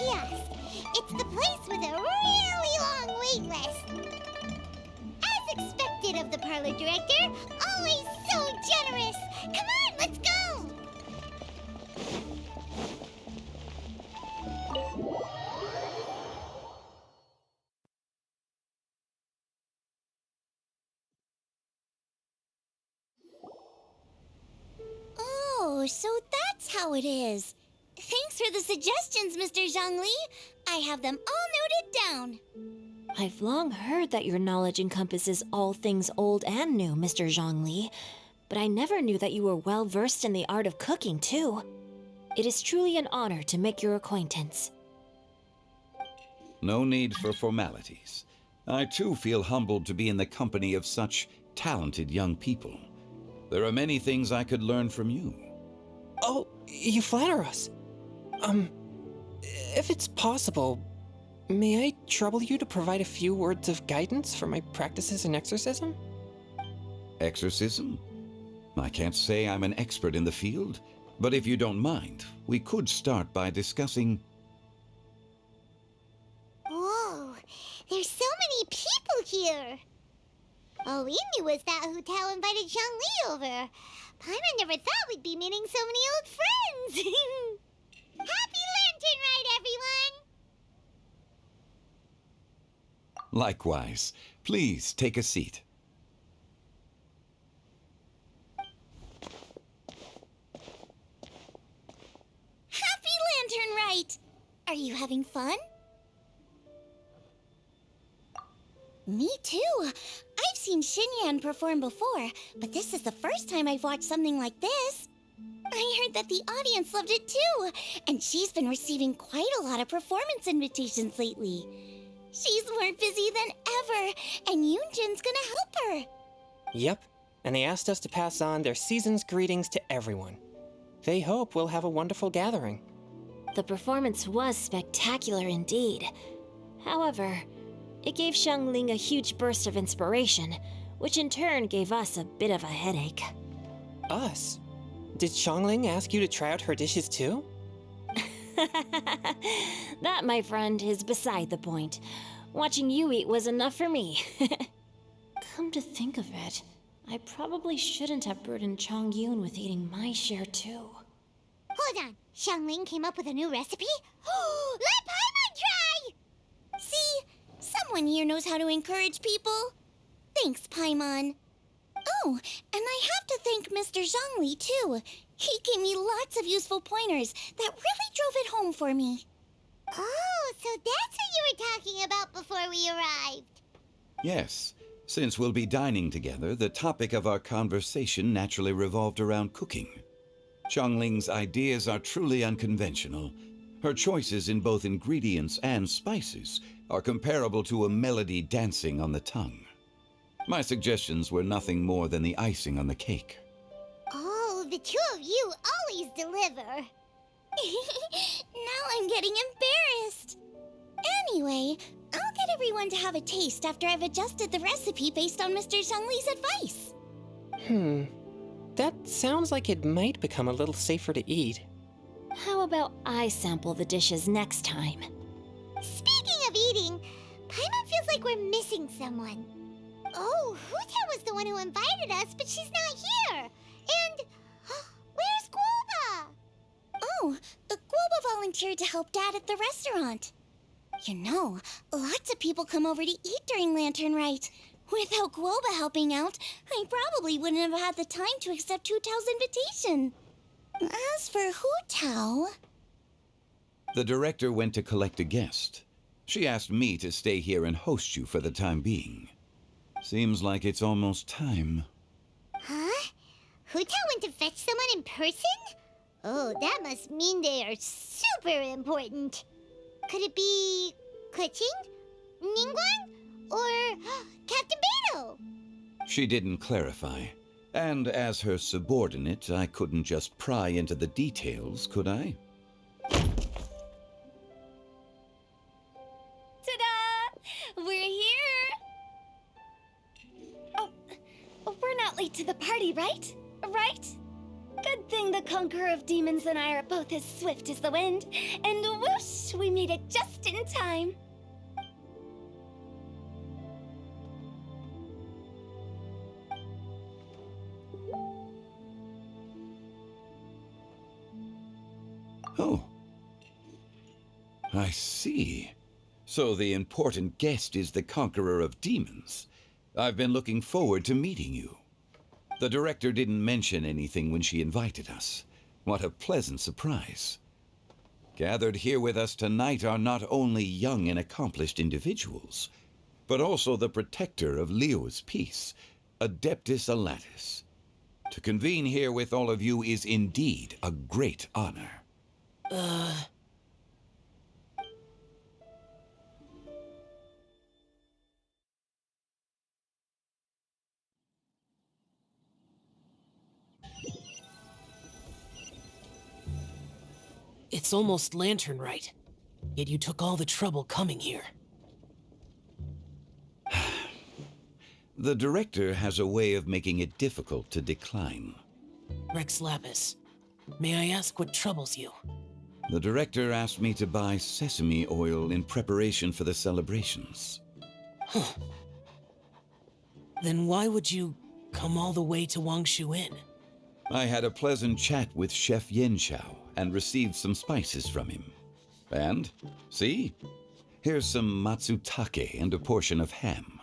kiosk. It's the place with a really long wait list. As expected of the parlor director, always so generous. Come on, let's go! Oh, so that's how it is. Thanks for the suggestions, Mr. Zhongli. I have them all noted down. I've long heard that your knowledge encompasses all things old and new, Mr. Zhongli, but I never knew that you were well versed in the art of cooking, too. It is truly an honor to make your acquaintance. No need for formalities. I too feel humbled to be in the company of such talented young people. There are many things I could learn from you. Oh, you flatter us. If it's possible, may I trouble you to provide a few words of guidance for my practices in exorcism? Exorcism? I can't say I'm an expert in the field, but if you don't mind, we could start by discussing... Whoa, there's so many people here. All we knew was that Hu Tao invited Zhongli over. Paimon never thought we'd be meeting so many old friends. Happy Lantern Ride, everyone! Likewise. Please take a seat. Happy Lantern Ride! Are you having fun? Me too. I've seen Xinyan perform before, but this is the first time I've watched something like this. I heard that the audience loved it too, and she's been receiving quite a lot of performance invitations lately. She's more busy than ever, and Yoonjin's gonna help her. Yep, and they asked us to pass on their season's greetings to everyone. They hope we'll have a wonderful gathering. The performance was spectacular indeed. However, it gave Xiangling a huge burst of inspiration, which in turn gave us a bit of a headache. Us? Did Xiangling ask you to try out her dishes too? That, my friend, is beside the point. Watching you eat was enough for me. Come to think of it, I probably shouldn't have burdened Chongyun with eating my share too. Hold on, Xiangling came up with a new recipe? Let Paimon try! See? Someone here knows how to encourage people. Thanks, Paimon. Oh, and I have to thank Mr. Zhongli, too. He gave me lots of useful pointers that really drove it home for me. Oh, so that's what you were talking about before we arrived. Yes. Since we'll be dining together, the topic of our conversation naturally revolved around cooking. Xiangling's ideas are truly unconventional. Her choices in both ingredients and spices are comparable to a melody dancing on the tongue. My suggestions were nothing more than the icing on the cake. Oh, the two of you always deliver. Now I'm getting embarrassed. Anyway, I'll get everyone to have a taste after I've adjusted the recipe based on Mr. Zhongli's advice. That sounds like it might become a little safer to eat. How about I sample the dishes next time? Speaking of eating, Paimon feels like we're missing someone. Oh, Huta was the one who invited us, but she's not here. And where's Guoba? Oh, Guoba volunteered to help Dad at the restaurant. You know, lots of people come over to eat during Lantern Rite. Without Guoba helping out, I probably wouldn't have had the time to accept Hu Tao's invitation. As for Hu Tao... The director went to collect a guest. She asked me to stay here and host you for the time being. Seems like it's almost time. Huh? Hu Tao went to fetch someone in person? Oh, that must mean they are super important. Could it be... Keqing? Ningguang? Or Captain Beto? She didn't clarify. And as her subordinate, I couldn't just pry into the details, could I? Ta-da! We're here! Oh, we're not late to the party, right? Right? Good thing the the Conqueror of Demons and I are both as swift as the wind, and whoosh, we made it just in time. Oh. I see. So the important guest is the Conqueror of Demons. I've been looking forward to meeting you. The director didn't mention anything when she invited us. What a pleasant surprise. Gathered here with us tonight are not only young and accomplished individuals, but also the protector of Leo's peace, Adeptus Alatus. To convene here with all of you is indeed a great honor. It's almost lantern right, yet you took all the trouble coming here. The director has a way of making it difficult to decline. Rex Lapis, may I ask what troubles you? The director asked me to buy sesame oil in preparation for the celebrations. Huh. Then why would you come all the way to Wangshu Inn? I had a pleasant chat with Chef Yenshao and received some spices from him. And, see? Here's some matsutake and a portion of ham.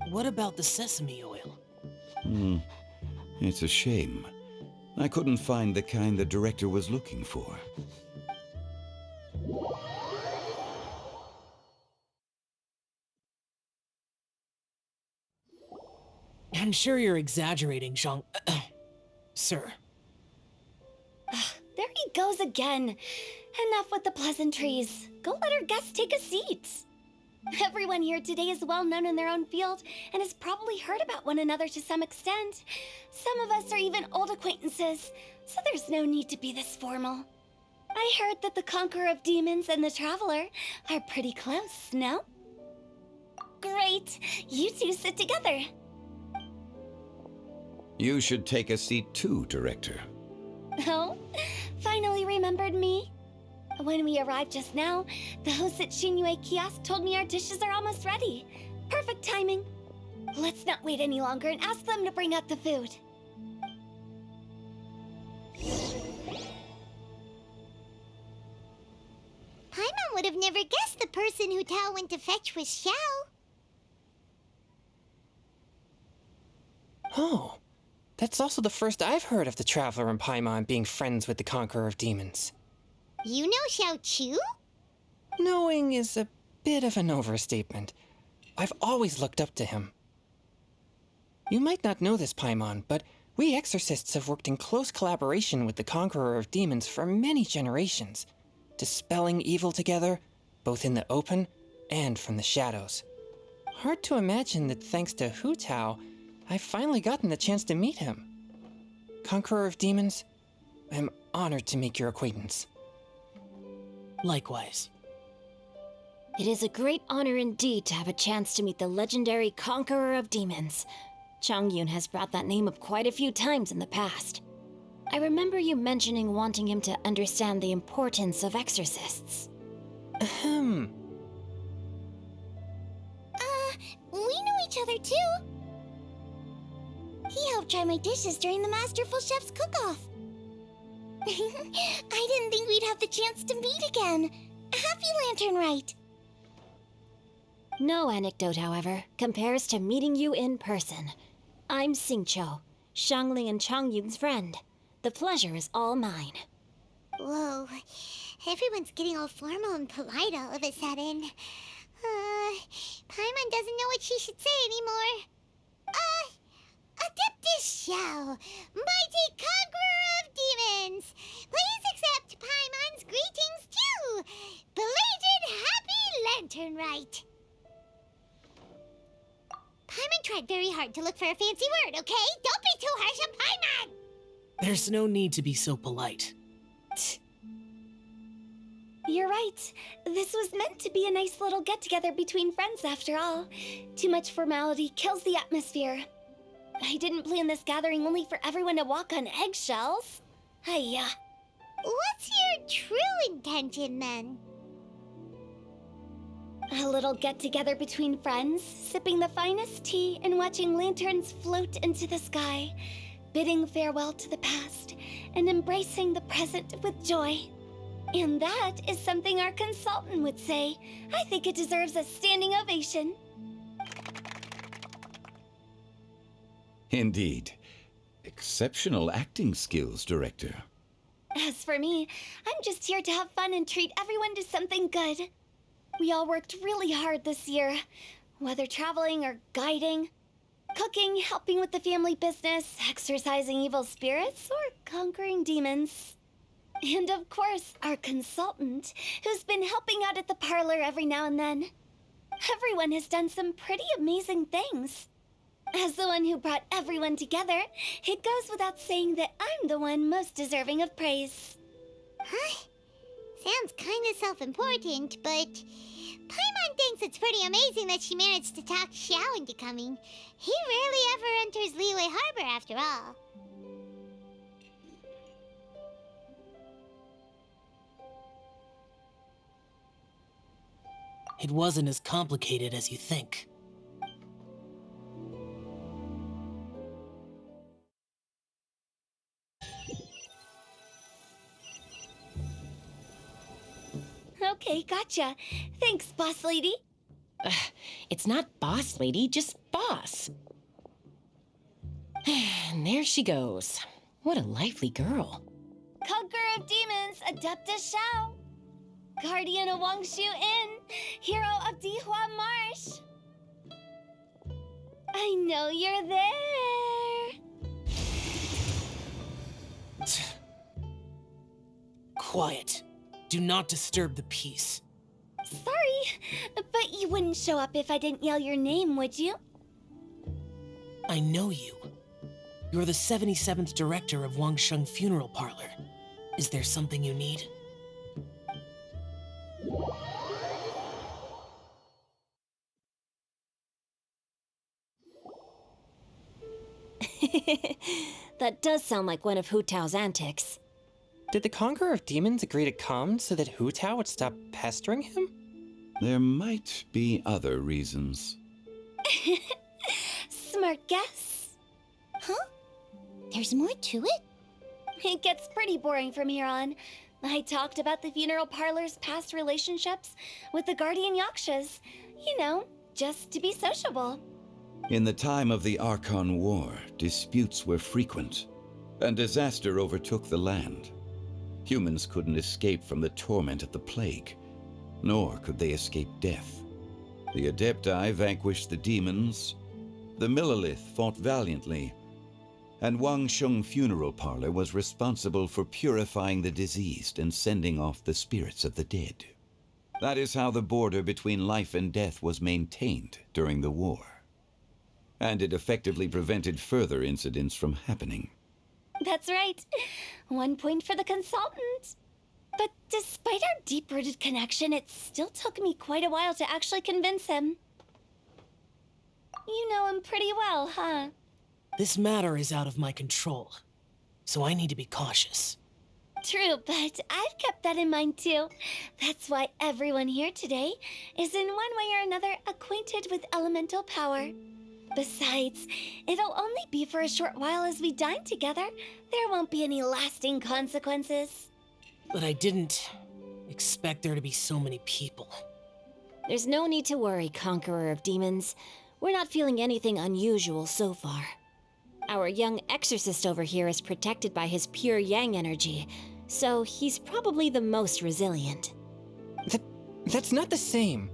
What about the sesame oil? It's a shame. I couldn't find the kind the director was looking for. I'm sure you're exaggerating, Zhang... Sir. There he goes again. Enough with the pleasantries. Go let our guests take a seat. Everyone here today is well known in their own field and has probably heard about one another to some extent. Some of us are even old acquaintances, so there's no need to be this formal. I heard that the Conqueror of Demons and the Traveler are pretty close, no? Great! You two sit together. You should take a seat too, Director. Oh? Finally remembered me? When we arrived just now, the hosts at Shinyue Kiosk told me our dishes are almost ready. Perfect timing. Let's not wait any longer and ask them to bring out the food. Paimon would have never guessed the person who Tao went to fetch was Xiao. Oh, that's also the first I've heard of the Traveler and Paimon being friends with the Conqueror of Demons. You know Xiao Chu? Knowing is a bit of an overstatement. I've always looked up to him. You might not know this, Paimon, but we exorcists have worked in close collaboration with the Conqueror of Demons for many generations, dispelling evil together, both in the open and from the shadows. Hard to imagine that thanks to Hu Tao, I've finally gotten the chance to meet him. Conqueror of Demons, I'm honored to make your acquaintance. Likewise. It is a great honor indeed to have a chance to meet the legendary Conqueror of Demons. Changyun has brought that name up quite a few times in the past. I remember you mentioning wanting him to understand the importance of exorcists. We know each other too. He helped try my dishes during the Masterful Chef's cook-off. I didn't think we'd have the chance to meet again. Happy Lantern Rite. No anecdote, however, compares to meeting you in person. I'm Xingqiu, Shangling and Changyun's friend. The pleasure is all mine. Whoa, everyone's getting all formal and polite all of a sudden. Paimon doesn't know what she should say anymore. Adeptus Xiao, mighty conqueror of demons, please accept Paimon's greetings too. Belated Happy Lantern Rite. Paimon tried very hard to look for a fancy word, okay? Don't be too harsh on Paimon! There's no need to be so polite. You're right. This was meant to be a nice little get-together between friends after all. Too much formality kills the atmosphere. I didn't plan this gathering only for everyone to walk on eggshells. Hiya. What's your true intention, then? A little get-together between friends, sipping the finest tea and watching lanterns float into the sky, bidding farewell to the past and embracing the present with joy. And that is something our consultant would say. I think it deserves a standing ovation. Indeed. Exceptional acting skills, Director. As for me, I'm just here to have fun and treat everyone to something good. We all worked really hard this year, whether traveling or guiding, cooking, helping with the family business, exorcising evil spirits, or conquering demons. And of course, our consultant, who's been helping out at the parlor every now and then. Everyone has done some pretty amazing things. As the one who brought everyone together, it goes without saying that I'm the one most deserving of praise. Huh? Sounds kinda self-important, but Paimon thinks it's pretty amazing that she managed to talk Xiao into coming. He rarely ever enters Liyue Harbor, after all. It wasn't as complicated as you think. Okay, gotcha. Thanks, boss lady. It's not boss lady, just boss. And there she goes. What a lively girl. Conqueror of demons, Adeptus Xiao. Guardian of Wangshu Inn, hero of Dihua Marsh. I know you're there. Quiet. Do not disturb the peace. Sorry, but you wouldn't show up if I didn't yell your name, would you? I know you. You're the 77th director of Wangsheng Funeral Parlor. Is there something you need? That does sound like one of Hu Tao's antics. Did the Conqueror of Demons agree to come so that Hu Tao would stop pestering him? There might be other reasons. Smart guess. Huh? There's more to it? It gets pretty boring from here on. I talked about the funeral parlor's past relationships with the guardian yakshas. You know, just to be sociable. In the time of the Archon War, disputes were frequent, and disaster overtook the land. Humans couldn't escape from the torment of the plague, nor could they escape death. The Adepti vanquished the demons, the Millelith fought valiantly, and Wangsheng Funeral Parlor was responsible for purifying the diseased and sending off the spirits of the dead. That is how the border between life and death was maintained during the war. And it effectively prevented further incidents from happening. That's right. 1 point for the consultant. But despite our deep-rooted connection, it still took me quite a while to actually convince him. You know him pretty well, huh? This matter is out of my control, so I need to be cautious. True, but I've kept that in mind too. That's why everyone here today is in one way or another acquainted with elemental power. Besides, it'll only be for a short while as we dine together. There won't be any lasting consequences. But I didn't expect there to be so many people. There's no need to worry, Conqueror of Demons. We're not feeling anything unusual so far. Our young exorcist over here is protected by his pure yang energy, so he's probably the most resilient. That's not the same.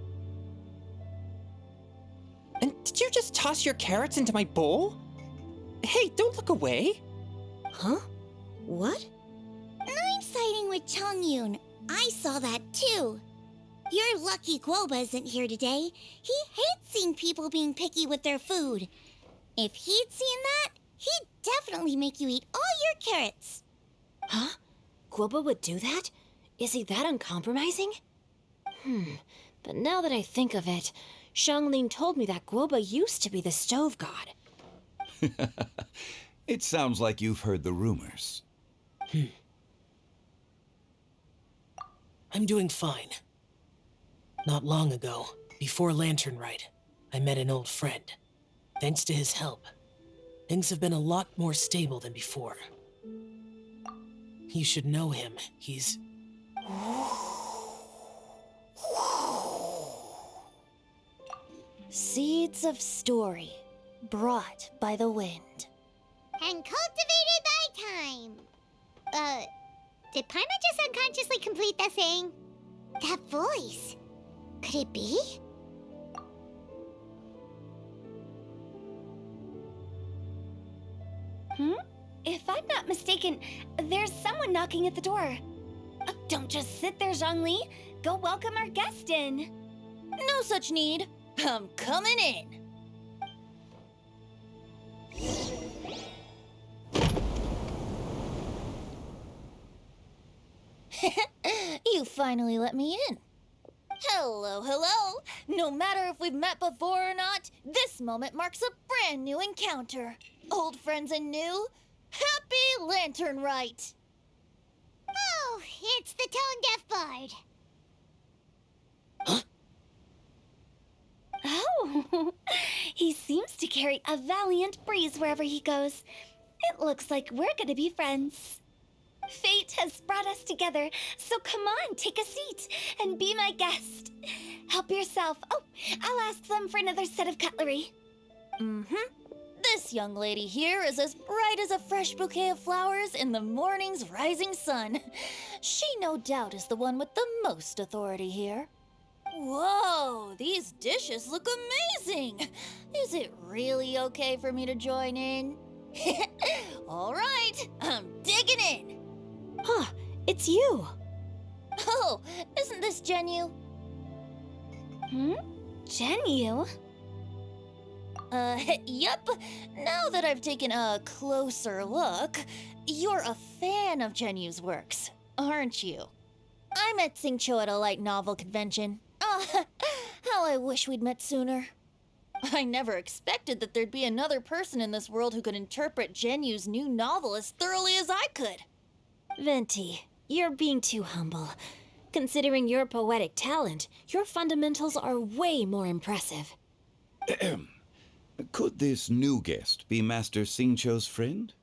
And did you just toss your carrots into my bowl? Hey, don't look away. Huh? What? I'm siding with Chongyun. I saw that too. You're lucky Guoba isn't here today. He hates seeing people being picky with their food. If he'd seen that, he'd definitely make you eat all your carrots. Huh? Guoba would do that? Is he that uncompromising? But now that I think of it, Xianglin told me that Guoba used to be the stove god. It sounds like you've heard the rumors. I'm doing fine. Not long ago, before Lantern Rite, I met an old friend. Thanks to his help, things have been a lot more stable than before. You should know him. He's... Seeds of story, brought by the wind. And cultivated by time. Did Paimon just unconsciously complete that saying? That voice. Could it be? If I'm not mistaken, there's someone knocking at the door. Don't just sit there, Zhongli. Go welcome our guest in. No such need. I'm coming in. You finally let me in. Hello, hello. No matter if we've met before or not, this moment marks a brand new encounter. Old friends and new. Happy Lantern Rite. Oh, it's the tone-deaf bard. Oh, he seems to carry a valiant breeze wherever he goes. It looks like we're gonna be friends. Fate has brought us together, so come on, take a seat and be my guest. Help yourself. Oh, I'll ask them for another set of cutlery. This young lady here is as bright as a fresh bouquet of flowers in the morning's rising sun. She no doubt is the one with the most authority here. Whoa, these dishes look amazing! Is it really okay for me to join in? All right, I'm digging in. Huh, it's you. Oh, isn't this Genu? Genu? Yep. Now that I've taken a closer look, you're a fan of Genu's works, aren't you? I met Xingqiu at a light novel convention. How I wish we'd met sooner. I never expected that there'd be another person in this world who could interpret Genu's new novel as thoroughly as I could. Venti, you're being too humble. Considering your poetic talent, your fundamentals are way more impressive. Could this new guest be Master Xingqiu's friend?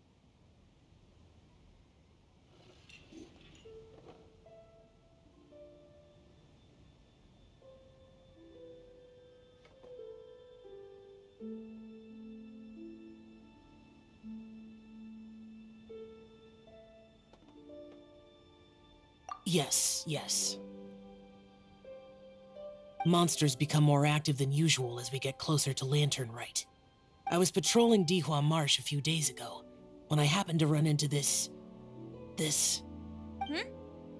Yes. Monsters become more active than usual as we get closer to Lantern Rite. I was patrolling Dihua Marsh a few days ago when I happened to run into this...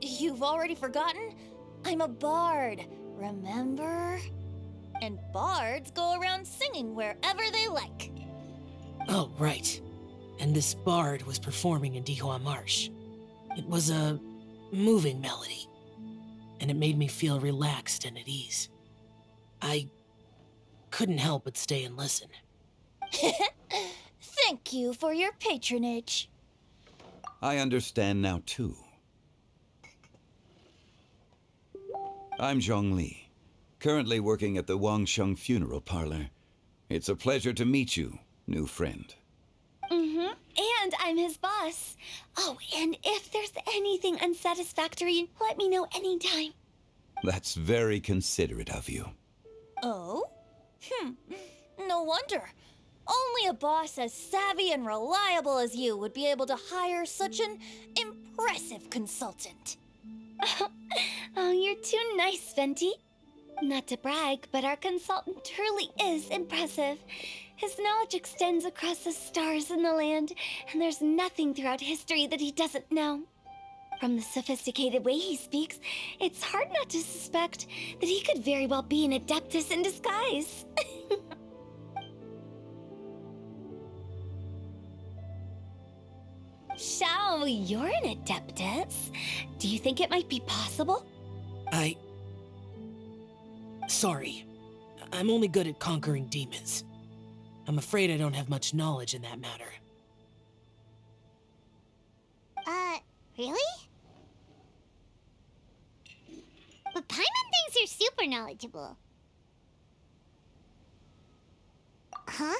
You've already forgotten? I'm a bard, remember? And bards go around singing wherever they like. Oh, right. And this bard was performing in Dihua Marsh. It was a moving melody, and it made me feel relaxed and at ease. I couldn't help but stay and listen. Thank you for your patronage. I understand now, too. I'm Zhongli, currently working at the Wangsheng Funeral Parlor. It's a pleasure to meet you, new friend. And I'm his boss. Oh, and if there's anything unsatisfactory, let me know anytime. That's very considerate of you. Oh? No wonder. Only a boss as savvy and reliable as you would be able to hire such an impressive consultant. Oh, you're too nice, Venti. Not to brag, but our consultant truly is impressive. His knowledge extends across the stars and the land, and there's nothing throughout history that he doesn't know. From the sophisticated way he speaks, it's hard not to suspect that he could very well be an adeptus in disguise. Shao, you're an adeptus. Do you think it might be possible? Sorry. I'm only good at conquering demons. I'm afraid I don't have much knowledge in that matter. Really? But Paimon thinks you're super knowledgeable. Huh?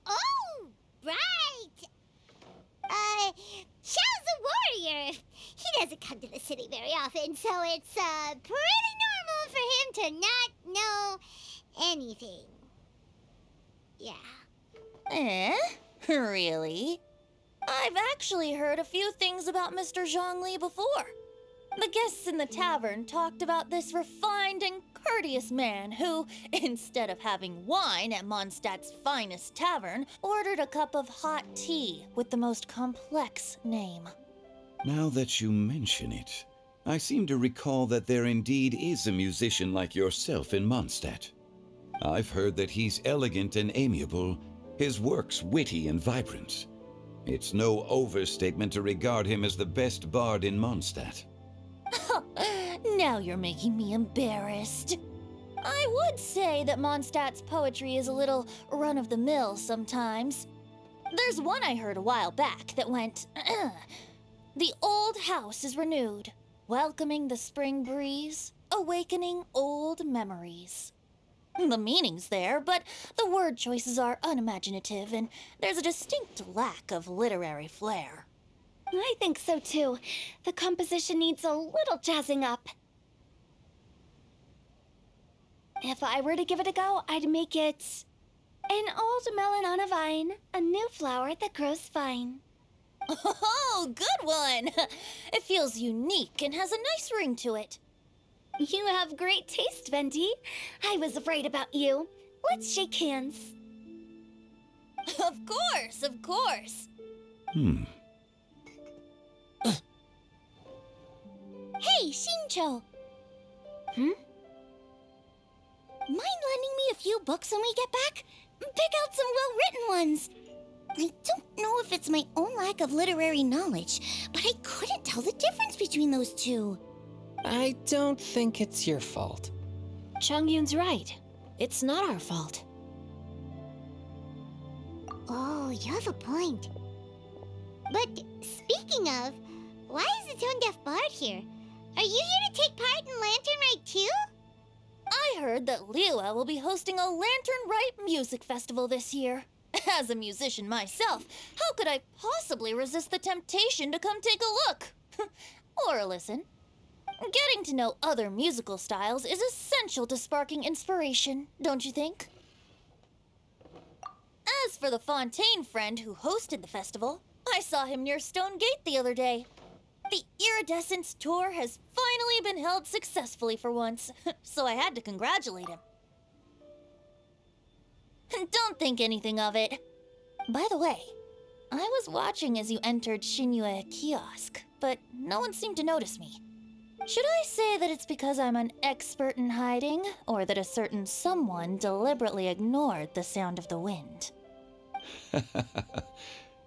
Oh, right! Xiao's a warrior. He doesn't come to the city very often, so it's, pretty normal for him to not know anything. Yeah. Really? I've actually heard a few things about Mr. Zhongli before. The guests in the tavern talked about this refined and courteous man who, instead of having wine at Mondstadt's finest tavern, ordered a cup of hot tea with the most complex name. Now that you mention it, I seem to recall that there indeed is a musician like yourself in Mondstadt. I've heard that he's elegant and amiable, his works witty and vibrant. It's no overstatement to regard him as the best bard in Mondstadt. Now you're making me embarrassed. I would say that Mondstadt's poetry is a little run-of-the-mill sometimes. There's one I heard a while back that went, "The old house is renewed, welcoming the spring breeze, awakening old memories." The meaning's there, but the word choices are unimaginative, and there's a distinct lack of literary flair. I think so too. The composition needs a little jazzing up. If I were to give it a go, I'd make it an old melon on a vine, a new flower that grows fine. Oh, good one! It feels unique and has a nice ring to it. You have great taste, Venti. I was afraid about you. Let's shake hands. Of course, of course. Hey, Shincho! Mind lending me a few books when we get back? Pick out some well-written ones. I don't know if it's my own lack of literary knowledge, but I couldn't tell the difference between those two. I don't think it's your fault. Chongyun's right. It's not our fault. Oh, you have a point. But speaking of, why is the tone-deaf bard here? Are you here to take part in Lantern Rite too? I heard that Liwa will be hosting a Lantern Rite music festival this year. As a musician myself, how could I possibly resist the temptation to come take a look? Or listen. Getting to know other musical styles is essential to sparking inspiration, don't you think? As for the Fontaine friend who hosted the festival, I saw him near Stone Gate the other day. The Iridescence tour has finally been held successfully for once, so I had to congratulate him. Don't think anything of it. By the way, I was watching as you entered Shinyue Kiosk, but no one seemed to notice me. Should I say that it's because I'm an expert in hiding, or that a certain someone deliberately ignored the sound of the wind?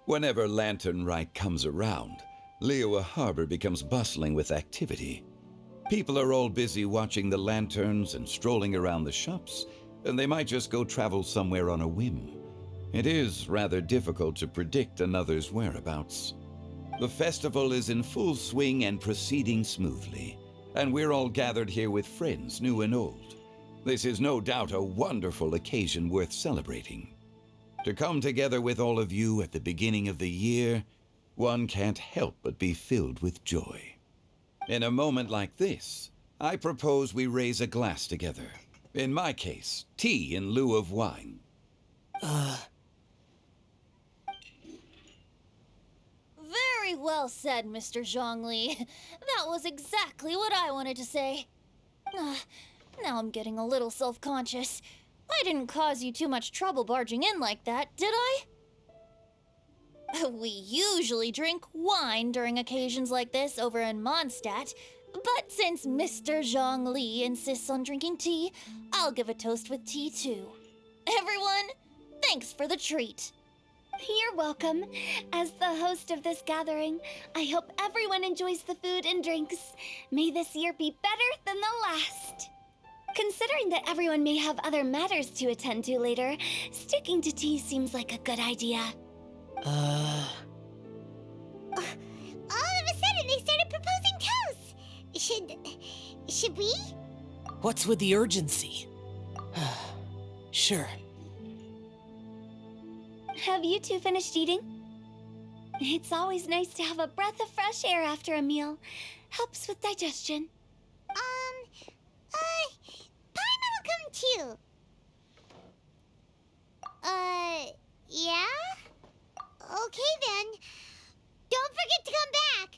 Whenever Lantern Rite comes around, Liyue Harbor becomes bustling with activity. People are all busy watching the lanterns and strolling around the shops, and they might just go travel somewhere on a whim. It is rather difficult to predict another's whereabouts. The festival is in full swing and proceeding smoothly, and we're all gathered here with friends, new and old. This is no doubt a wonderful occasion worth celebrating. To come together with all of you at the beginning of the year, one can't help but be filled with joy. In a moment like this, I propose we raise a glass together. In my case, tea in lieu of wine. Very well said, Mr. Zhongli. That was exactly what I wanted to say. Now I'm getting a little self-conscious. I didn't cause you too much trouble barging in like that, did I? We usually drink wine during occasions like this over in Mondstadt, but since Mr. Zhongli insists on drinking tea, I'll give a toast with tea too. Everyone, thanks for the treat. You're welcome. As the host of this gathering, I hope everyone enjoys the food and drinks. May this year be better than the last. Considering that everyone may have other matters to attend to later, sticking to tea seems like a good idea. Should we? What's with the urgency? Sure. Have you two finished eating? It's always nice to have a breath of fresh air after a meal. Helps with digestion. Paimon will come too. Yeah? Okay then. Don't forget to come back.